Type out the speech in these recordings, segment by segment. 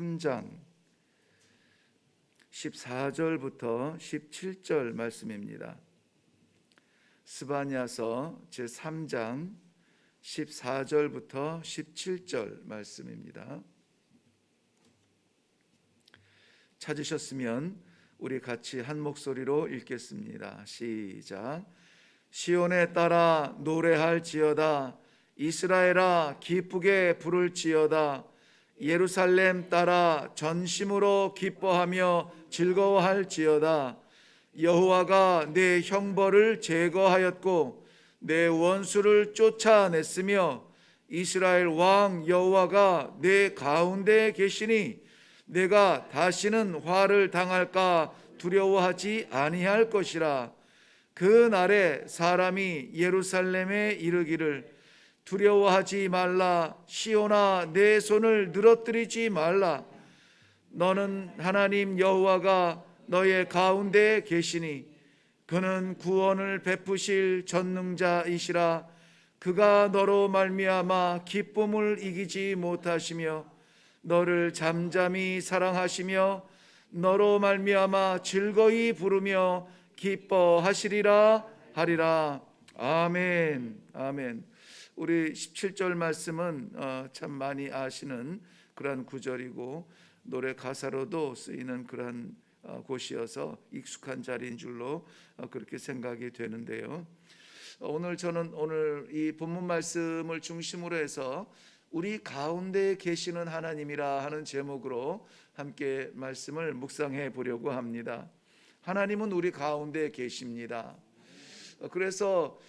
제3장 14절부터 17절 말씀입니다. 스바냐서 제3장 14절부터 17절 말씀입니다. 찾으셨으면 우리 같이 한 목소리로 읽겠습니다. 시작. 시온에 따라 노래할지어다. 이스라엘아 기쁘게 부를지어다. 예루살렘 따라 전심으로 기뻐하며 즐거워할지어다. 여호와가 내 형벌을 제거하였고 내 원수를 쫓아냈으며 이스라엘 왕 여호와가 내 가운데 계시니 내가 다시는 화를 당할까 두려워하지 아니할 것이라. 그 날에 사람이 예루살렘에 이르기를 두려워하지 말라. 시온아 내 손을 늘어뜨리지 말라. 너는 하나님 여호와가 너의 가운데 계시니 그는 구원을 베푸실 전능자이시라. 그가 너로 말미암아 기쁨을 이기지 못하시며 너를 잠잠히 사랑하시며 너로 말미암아 즐거이 부르며 기뻐하시리라 하리라. 아멘. 아멘. 우리 17절 말씀은 참 많이 아시는 그러한 구절이고 노래 가사로도 쓰이는 그러한 곳이어서 익숙한 자리인 줄로 그렇게 생각이 되는데요. 저는 오늘 이 본문 말씀을 중심으로 해서 우리 가운데 계시는 하나님이라 하는 제목으로 함께 말씀을 묵상해 보려고 합니다. 하나님은 우리 가운데 계십니다. 그래서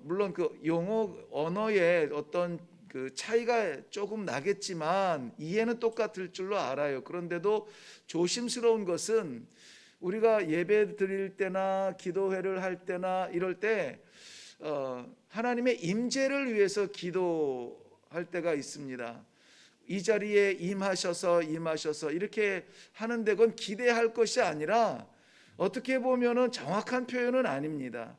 물론 그 용어 언어의 어떤 그 차이가 조금 나겠지만 이해는 똑같을 줄로 알아요. 그런데도 조심스러운 것은 우리가 예배 드릴 때나 기도회를 할 때나 이럴 때 하나님의 임재를 위해서 기도할 때가 있습니다. 이 자리에 임하셔서 이렇게 하는데 그건 기대할 것이 아니라 어떻게 보면은 정확한 표현은 아닙니다.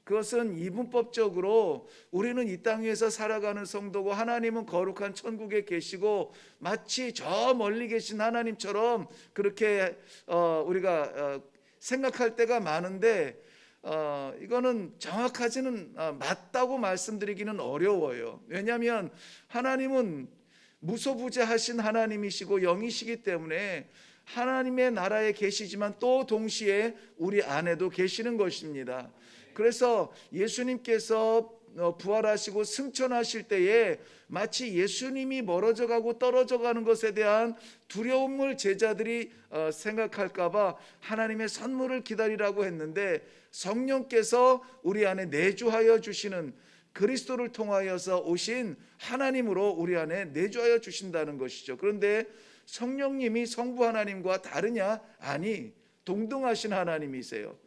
그것은 이분법적으로 우리는 이 땅 위에서 살아가는 성도고 하나님은 거룩한 천국에 계시고 마치 저 멀리 계신 하나님처럼 그렇게 우리가 생각할 때가 많은데 이거는 정확하지는 맞다고 말씀드리기는 어려워요. 왜냐하면 하나님은 무소부재하신 하나님이시고 영이시기 때문에 하나님의 나라에 계시지만 또 동시에 우리 안에도 계시는 것입니다. 그래서 예수님께서 부활하시고 승천하실 때에 마치 예수님이 멀어져 가고 떨어져 가는 것에 대한 두려움을 제자들이 생각할까 봐 하나님의 선물을 기다리라고 했는데 성령께서 우리 안에 내주하여 주시는 그리스도를 통하여서 오신 하나님으로 우리 안에 내주하여 주신다는 것이죠. 그런데 성령님이 성부 하나님과 다르냐? 아니, 동등하신 하나님이세요.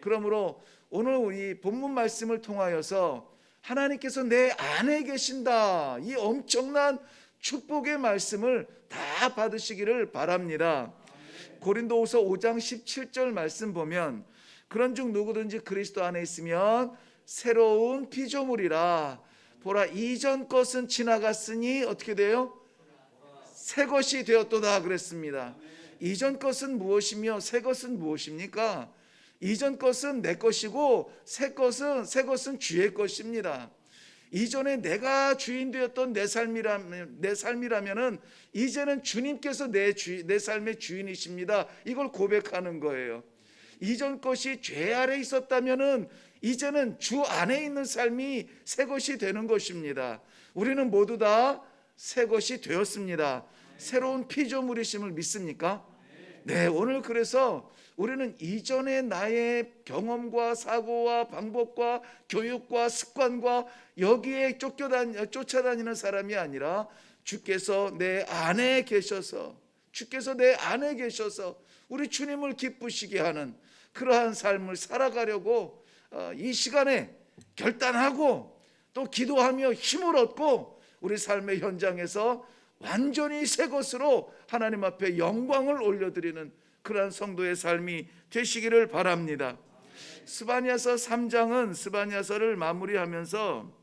그러므로 오늘 우리 본문 말씀을 통하여서 하나님께서 내 안에 계신다, 이 엄청난 축복의 말씀을 다 받으시기를 바랍니다. 고린도후서 5장 17절 말씀 보면 그런즉 누구든지 그리스도 안에 있으면 새로운 피조물이라. 보라 이전 것은 지나갔으니 어떻게 돼요? 새 것이 되었도다 그랬습니다. 이전 것은 무엇이며 새 것은 무엇입니까? 이전 것은 내 것이고 새 것은 주의 것입니다. 이전에 내가 주인 되었던 내 삶이라면은 이제는 주님께서 내 삶의 주인이십니다. 이걸 고백하는 거예요. 이전 것이 죄 아래 있었다면은 이제는 주 안에 있는 삶이 새 것이 되는 것입니다. 우리는 모두 다 새 것이 되었습니다. 새로운 피조물이심을 믿습니까? 네, 오늘 그래서 우리는 이전의 나의 경험과 사고와 방법과 교육과 습관과 여기에 쫓아다니는 사람이 아니라 주께서 내 안에 계셔서 우리 주님을 기쁘시게 하는 그러한 삶을 살아가려고 이 시간에 결단하고 또 기도하며 힘을 얻고 우리 삶의 현장에서 완전히 새 것으로 하나님 앞에 영광을 올려드리는 그러한 성도의 삶이 되시기를 바랍니다. 스바냐서 3장은 스바냐서를 마무리하면서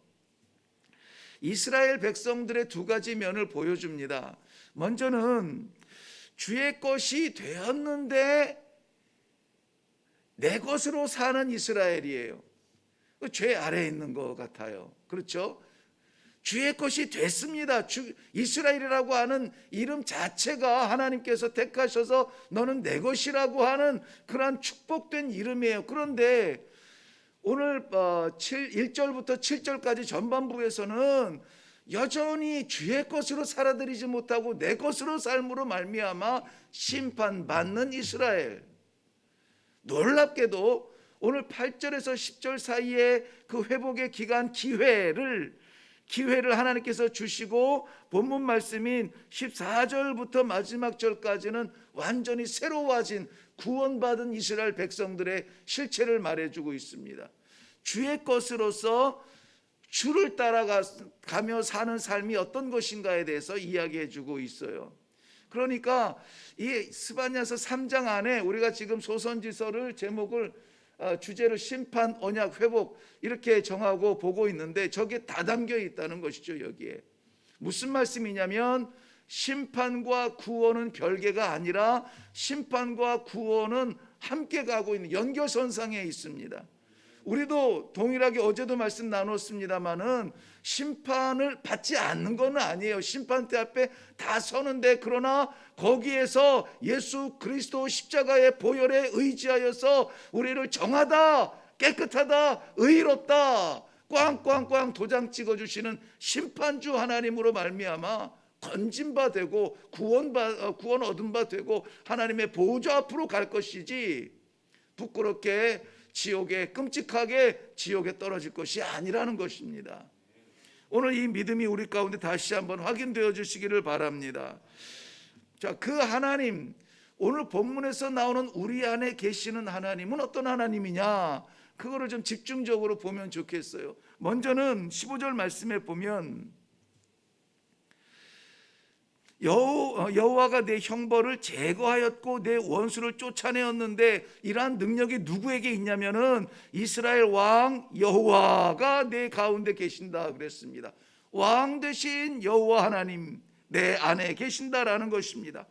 이스라엘 백성들의 두 가지 면을 보여줍니다. 먼저는 주의 것이 되었는데 내 것으로 사는 이스라엘이에요. 죄 아래에 있는 것 같아요. 그렇죠? 주의 것이 됐습니다. 이스라엘이라고 하는 이름 자체가 하나님께서 택하셔서 너는 내 것이라고 하는 그러한 축복된 이름이에요. 그런데 오늘 1절부터 7절까지 전반부에서는 여전히 주의 것으로 살아들이지 못하고 내 것으로 삶으로 말미암아 심판받는 이스라엘. 놀랍게도 오늘 8절에서 10절 사이에 그 회복의 기간 기회를 하나님께서 주시고 본문 말씀인 14절부터 마지막 절까지는 완전히 새로워진 구원받은 이스라엘 백성들의 실체를 말해주고 있습니다. 주의 것으로서 주를 따라가며 사는 삶이 어떤 것인가에 대해서 이야기해주고 있어요. 그러니까 이 스바냐서 3장 안에 우리가 지금 소선지서를 제목을 주제를 심판, 언약, 회복 이렇게 정하고 보고 있는데 저게 다 담겨 있다는 것이죠. 여기에 무슨 말씀이냐면 심판과 구원은 별개가 아니라 심판과 구원은 함께 가고 있는 연결선상에 있습니다. 우리도 동일하게 어제도 말씀 나눴습니다마는 심판을 받지 않는 건 아니에요. 심판대 앞에 다 서는데 그러나 거기에서 예수 그리스도 십자가의 보혈에 의지하여서 우리를 정하다, 깨끗하다, 의롭다 꽝꽝꽝 도장 찍어주시는 심판주 하나님으로 말미암아 건진바 되고 구원 얻은 바 되고 하나님의 보좌 앞으로 갈 것이지 부끄럽게 지옥에 끔찍하게 지옥에 떨어질 것이 아니라는 것입니다. 오늘 이 믿음이 우리 가운데 다시 한번 확인되어 주시기를 바랍니다. 자, 그 하나님, 오늘 본문에서 나오는 우리 안에 계시는 하나님은 어떤 하나님이냐? 그거를 좀 집중적으로 보면 좋겠어요. 먼저는 15절 말씀에 보면 여호와가 내 형벌을 제거하였고 내 원수를 쫓아내었는데 이러한 능력이 누구에게 있냐면은 이스라엘 왕 여호와가 내 가운데 계신다 그랬습니다. 왕 되신 여호와 하나님 내 안에 계신다라는 것입니다.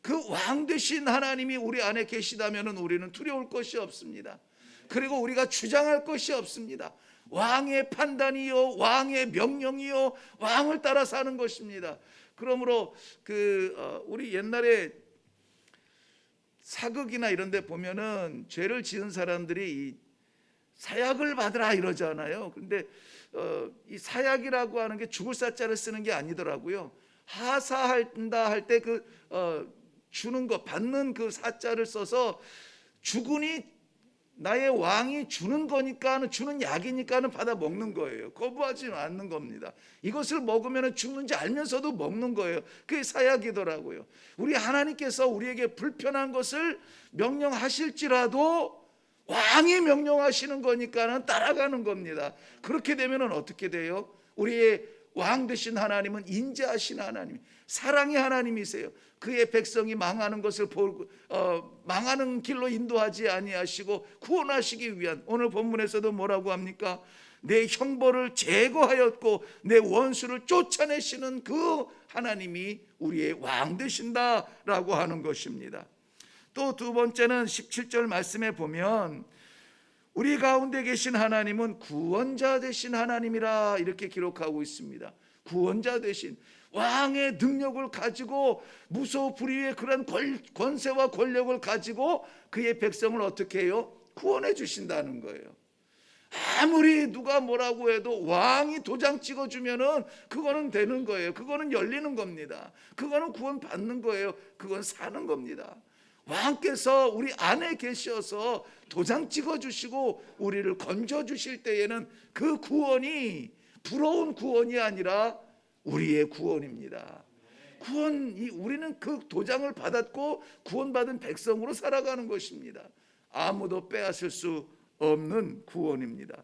그 왕 되신 하나님이 우리 안에 계시다면은 우리는 두려울 것이 없습니다. 그리고 우리가 주장할 것이 없습니다. 왕의 판단이요, 왕의 명령이요, 왕을 따라 사는 것입니다. 그러므로 우리 옛날에 사극이나 이런 데 보면은 죄를 지은 사람들이 이 사약을 받으라 이러잖아요. 근데 이 사약이라고 하는 게 죽을 사자를 쓰는 게 아니더라고요. 하사한다 할 때 주는 거 받는 그 사자를 써서 죽으니 나의 왕이 주는 거니까는 주는 약이니까는 받아 먹는 거예요. 거부하지 않는 겁니다. 이것을 먹으면 죽는지 알면서도 먹는 거예요. 그게 사약이더라고요. 우리 하나님께서 우리에게 불편한 것을 명령하실지라도 왕이 명령하시는 거니까는 따라가는 겁니다. 그렇게 되면 어떻게 돼요? 우리의 왕 되신 하나님은 인자하신 하나님, 사랑의 하나님이세요. 그의 백성이 망하는 것을 망하는 길로 인도하지 아니하시고 구원하시기 위한, 오늘 본문에서도 뭐라고 합니까? 내 형벌을 제거하였고 내 원수를 쫓아내시는 그 하나님이 우리의 왕 되신다라고 하는 것입니다. 또 두 번째는 17절 말씀에 보면 우리 가운데 계신 하나님은 구원자 되신 하나님이라 이렇게 기록하고 있습니다. 구원자 되신 왕의 능력을 가지고 무소불위의 그런 권세와 권력을 가지고 그의 백성을 어떻게 해요? 구원해 주신다는 거예요. 아무리 누가 뭐라고 해도 왕이 도장 찍어주면은 그거는 되는 거예요. 그거는 열리는 겁니다. 그거는 구원 받는 거예요. 그건 사는 겁니다. 왕께서 우리 안에 계셔서 도장 찍어주시고 우리를 건져주실 때에는 그 구원이 부러운 구원이 아니라 우리의 구원입니다. 우리는 그 도장을 받았고 구원받은 백성으로 살아가는 것입니다. 아무도 빼앗을 수 없는 구원입니다.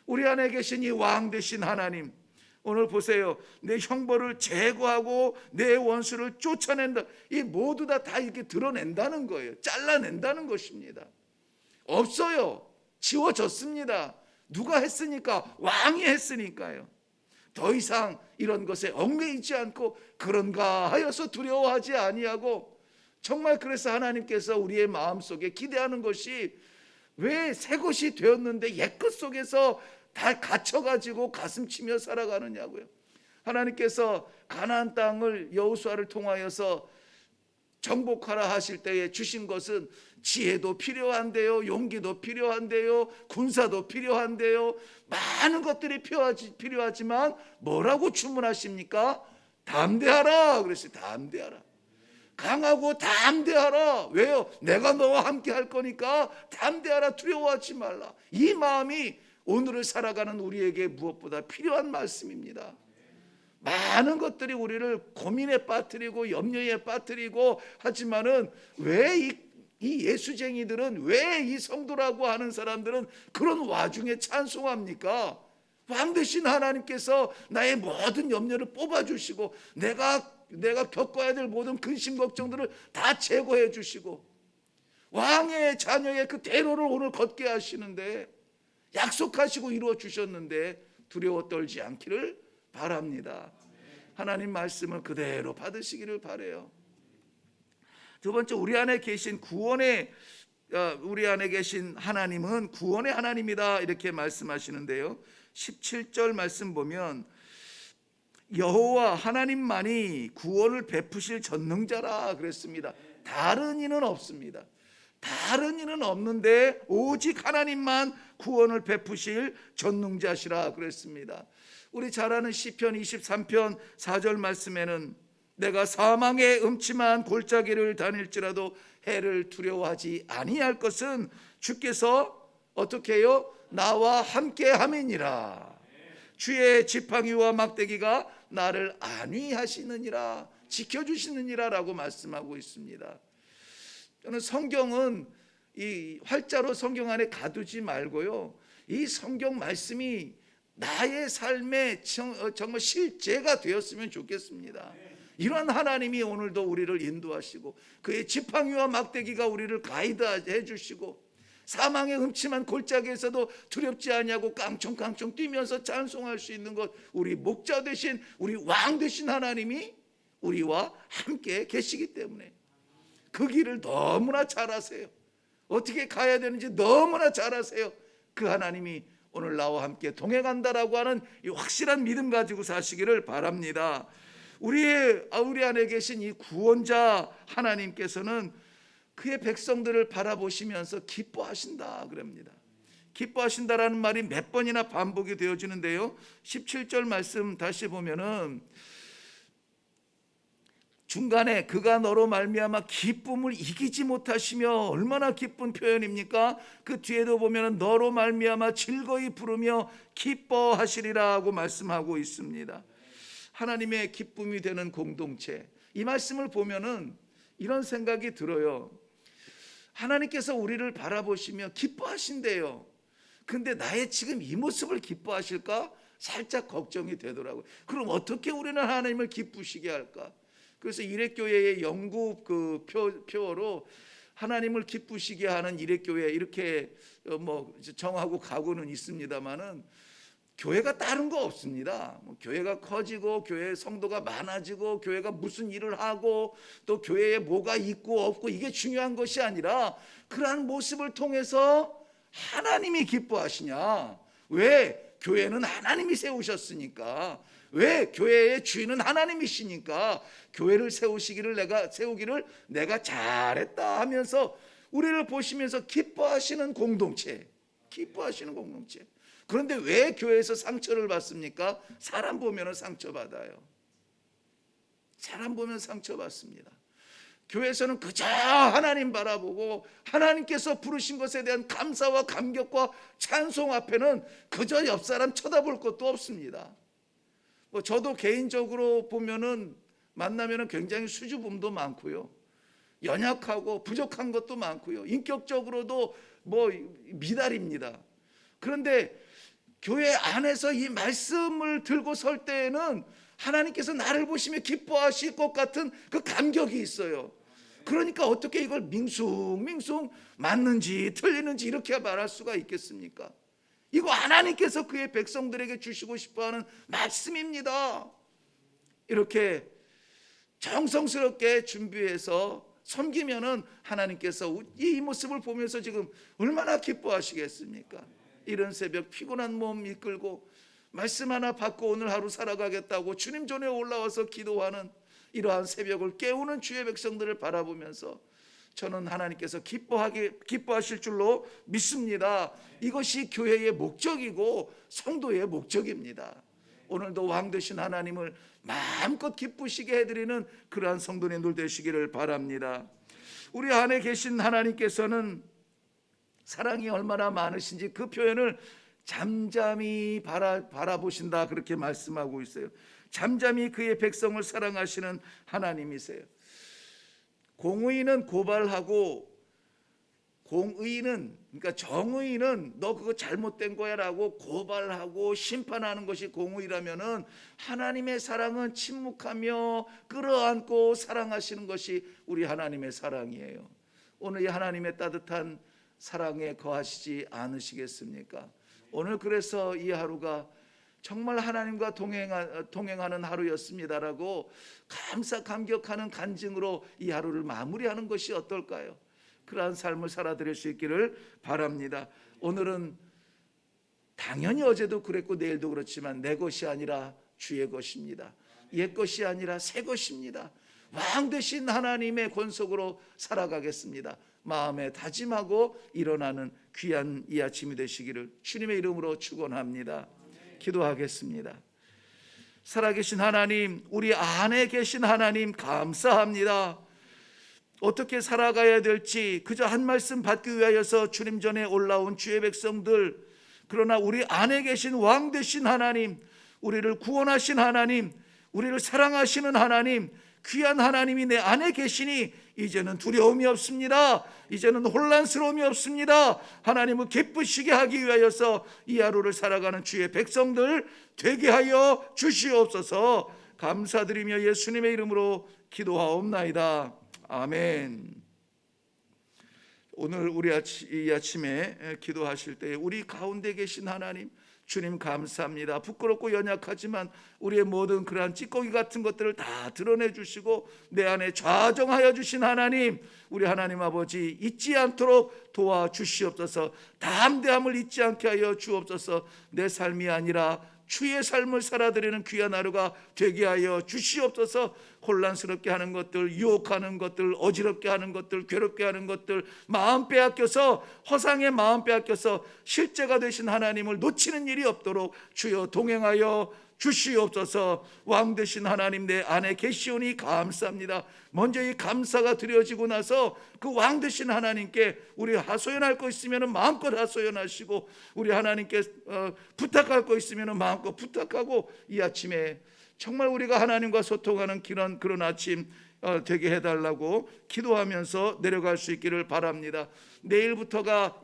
우리 안에 계신 이 왕 되신 하나님, 오늘 보세요. 내 형벌을 제거하고 내 원수를 쫓아낸다. 이 모두 다 이렇게 드러낸다는 거예요. 잘라낸다는 것입니다. 없어요. 지워졌습니다. 누가 했으니까? 왕이 했으니까요. 더 이상 이런 것에 얽매이지 않고 그런가 하여서 두려워하지 아니하고, 정말 그래서 하나님께서 우리의 마음속에 기대하는 것이, 왜 새 것이 되었는데 옛것 속에서 다 갇혀가지고 가슴 치며 살아가느냐고요. 하나님께서 가나안 땅을 여호수아를 통하여서 정복하라 하실 때에 주신 것은 지혜도 필요한데요, 용기도 필요한데요, 군사도 필요한데요, 많은 것들이 필요하지만 뭐라고 주문하십니까? 담대하라 그랬어요. 담대하라. 강하고 담대하라. 왜요? 내가 너와 함께 할 거니까 담대하라. 두려워하지 말라. 이 마음이 오늘을 살아가는 우리에게 무엇보다 필요한 말씀입니다. 많은 것들이 우리를 고민에 빠뜨리고 염려에 빠뜨리고 하지만은 왜 이 예수쟁이들은, 왜 이 성도라고 하는 사람들은 그런 와중에 찬송합니까? 왕 되신 하나님께서 나의 모든 염려를 뽑아주시고 내가 겪어야 될 모든 근심 걱정들을 다 제거해 주시고 왕의 자녀의 그 대로를 오늘 걷게 하시는데, 약속하시고 이루어 주셨는데 두려워 떨지 않기를 바랍니다. 하나님 말씀을 그대로 받으시기를 바라요. 두 번째, 우리 안에 계신 하나님은 구원의 하나님이다 이렇게 말씀하시는데요. 17절 말씀 보면 여호와 하나님만이 구원을 베푸실 전능자라 그랬습니다. 다른 이는 없습니다. 다른 이는 없는데 오직 하나님만 구원을 베푸실 전능자시라 그랬습니다. 우리 잘 아는 시편 23편 4절 말씀에는 내가 사망의 음침한 골짜기를 다닐지라도 해를 두려워하지 아니할 것은 주께서 어떻게 해요? 나와 함께 함이니라. 주의 지팡이와 막대기가 나를 안위하시느니라, 지켜주시느니라 라고 말씀하고 있습니다. 저는 성경은 이 활자로 성경 안에 가두지 말고요, 이 성경 말씀이 나의 삶에 정말 실제가 되었으면 좋겠습니다. 이런 하나님이 오늘도 우리를 인도하시고 그의 지팡이와 막대기가 우리를 가이드해 주시고 사망의 음침한 골짜기에서도 두렵지 아니하고 깡총깡총 뛰면서 찬송할 수 있는 것, 우리 목자 되신, 우리 왕 되신 하나님이 우리와 함께 계시기 때문에 그 길을 너무나 잘 아세요. 어떻게 가야 되는지 너무나 잘 아세요. 그 하나님이 오늘 나와 함께 동행한다라고 하는 이 확실한 믿음 가지고 사시기를 바랍니다. 우리 안에 계신 이 구원자 하나님께서는 그의 백성들을 바라보시면서 기뻐하신다 그럽니다. 기뻐하신다라는 말이 몇 번이나 반복이 되어지는데요. 17절 말씀 다시 보면은 중간에 그가 너로 말미암아 기쁨을 이기지 못하시며, 얼마나 기쁜 표현입니까? 그 뒤에도 보면은 너로 말미암아 즐거이 부르며 기뻐하시리라고 말씀하고 있습니다. 하나님의 기쁨이 되는 공동체, 이 말씀을 보면은 이런 생각이 들어요. 하나님께서 우리를 바라보시며 기뻐하신대요. 근데 나의 지금 이 모습을 기뻐하실까? 살짝 걱정이 되더라고요. 그럼 어떻게 우리는 하나님을 기쁘시게 할까? 그래서 일회교회의 영국 그 표어로 하나님을 기쁘시게 하는 일회교회 이렇게 정하고 가고는 있습니다만은, 교회가 다른 거 없습니다. 교회가 커지고 교회 성도가 많아지고 교회가 무슨 일을 하고 또 교회에 뭐가 있고 없고 이게 중요한 것이 아니라, 그러한 모습을 통해서 하나님이 기뻐하시냐? 왜? 교회는 하나님이 세우셨으니까. 왜? 교회의 주인은 하나님이시니까 교회를 세우기를 내가 잘했다 하면서 우리를 보시면서 기뻐하시는 공동체. 그런데 왜 교회에서 상처를 받습니까? 사람 보면 상처받아요. 사람 보면 상처받습니다. 교회에서는 그저 하나님 바라보고 하나님께서 부르신 것에 대한 감사와 감격과 찬송 앞에는 그저 옆 사람 쳐다볼 것도 없습니다. 저도 개인적으로 보면은 만나면은 굉장히 수줍음도 많고요, 연약하고 부족한 것도 많고요, 인격적으로도 미달입니다. 그런데 교회 안에서 이 말씀을 들고 설 때에는 하나님께서 나를 보시며 기뻐하실 것 같은 그 감격이 있어요. 그러니까 어떻게 이걸 밍숭밍숭 맞는지 틀리는지 이렇게 말할 수가 있겠습니까? 이거 하나님께서 그의 백성들에게 주시고 싶어하는 말씀입니다. 이렇게 정성스럽게 준비해서 섬기면은 하나님께서 이 모습을 보면서 지금 얼마나 기뻐하시겠습니까? 이런 새벽 피곤한 몸 이끌고 말씀 하나 받고 오늘 하루 살아가겠다고 주님 전에 올라와서 기도하는 이러한 새벽을 깨우는 주의 백성들을 바라보면서 저는 하나님께서 기뻐하실 줄로 믿습니다. 이것이 교회의 목적이고 성도의 목적입니다. 오늘도 왕 되신 하나님을 마음껏 기쁘시게 해드리는 그러한 성도님들 되시기를 바랍니다. 우리 안에 계신 하나님께서는 사랑이 얼마나 많으신지 그 표현을 잠잠히 바라보신다 그렇게 말씀하고 있어요. 잠잠히 그의 백성을 사랑하시는 하나님이세요. 공의는 고발하고 공의는 그러니까 정의는 너 그거 잘못된 거야라고 고발하고 심판하는 것이 공의라면은 하나님의 사랑은 침묵하며 끌어안고 사랑하시는 것이 우리 하나님의 사랑이에요. 오늘 이 하나님의 따뜻한 사랑에 거하시지 않으시겠습니까? 오늘 그래서 이 하루가 정말 하나님과 동행하는 하루였습니다라고 감격하는 간증으로 이 하루를 마무리하는 것이 어떨까요? 그러한 삶을 살아드릴 수 있기를 바랍니다. 오늘은 당연히 어제도 그랬고 내일도 그렇지만 내 것이 아니라 주의 것입니다. 옛 것이 아니라 새 것입니다. 왕 되신 하나님의 권속으로 살아가겠습니다. 마음에 다짐하고 일어나는 귀한 이 아침이 되시기를 주님의 이름으로 축원합니다. 기도하겠습니다. 살아계신 하나님, 우리 안에 계신 하나님 감사합니다. 어떻게 살아가야 될지 그저 한 말씀 받기 위하여서 주님 전에 올라온 주의 백성들, 그러나 우리 안에 계신 왕 되신 하나님, 우리를 구원하신 하나님, 우리를 사랑하시는 하나님, 귀한 하나님이 내 안에 계시니 이제는 두려움이 없습니다. 이제는 혼란스러움이 없습니다. 하나님을 기쁘시게 하기 위하여서 이 하루를 살아가는 주의 백성들 되게 하여 주시옵소서. 감사드리며 예수님의 이름으로 기도하옵나이다. 아멘. 오늘 우리 이 아침에 기도하실 때 우리 가운데 계신 하나님 주님 감사합니다. 부끄럽고 연약하지만 우리의 모든 그러한 찌꺼기 같은 것들을 다 드러내 주시고 내 안에 좌정하여 주신 하나님, 우리 하나님 아버지 잊지 않도록 도와주시옵소서. 담대함을 잊지 않게 하여 주옵소서. 내 삶이 아니라 주의 삶을 살아드리는 귀한 하루가 되게 하여 주시옵소서. 혼란스럽게 하는 것들, 유혹하는 것들, 어지럽게 하는 것들, 괴롭게 하는 것들 마음 빼앗겨서 허상의 마음 빼앗겨서 실제가 되신 하나님을 놓치는 일이 없도록 주여 동행하여 주시옵소서. 왕 되신 하나님 내 안에 계시오니 감사합니다. 먼저 이 감사가 드려지고 나서 그 왕 되신 하나님께 우리 하소연할 거 있으면 마음껏 하소연하시고 우리 하나님께 부탁할 거 있으면 마음껏 부탁하고 이 아침에 정말 우리가 하나님과 소통하는 그런 아침 되게 해달라고 기도하면서 내려갈 수 있기를 바랍니다. 내일부터가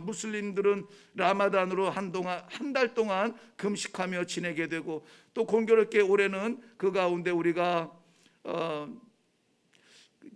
무슬림들은 라마단으로 한 달 동안 금식하며 지내게 되고 또 공교롭게 올해는 그 가운데 우리가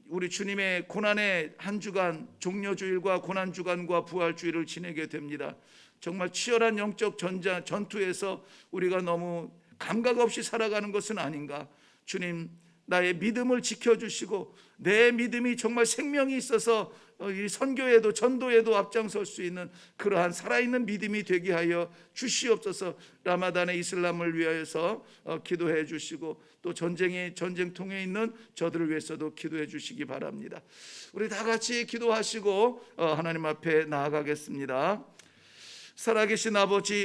우리 주님의 고난의 한 주간, 종려주일과 고난주간과 부활주일을 지내게 됩니다. 정말 치열한 영적 전투에서 우리가 너무 감각 없이 살아가는 것은 아닌가. 주님, 나의 믿음을 지켜주시고 내 믿음이 정말 생명이 있어서 이 선교에도 전도에도 앞장설 수 있는 그러한 살아있는 믿음이 되게 하여 주시옵소서. 라마단의 이슬람을 위하여서 기도해 주시고 또 전쟁통에 있는 저들을 위해서도 기도해 주시기 바랍니다. 우리 다 같이 기도하시고 하나님 앞에 나아가겠습니다. 살아계신 아버지,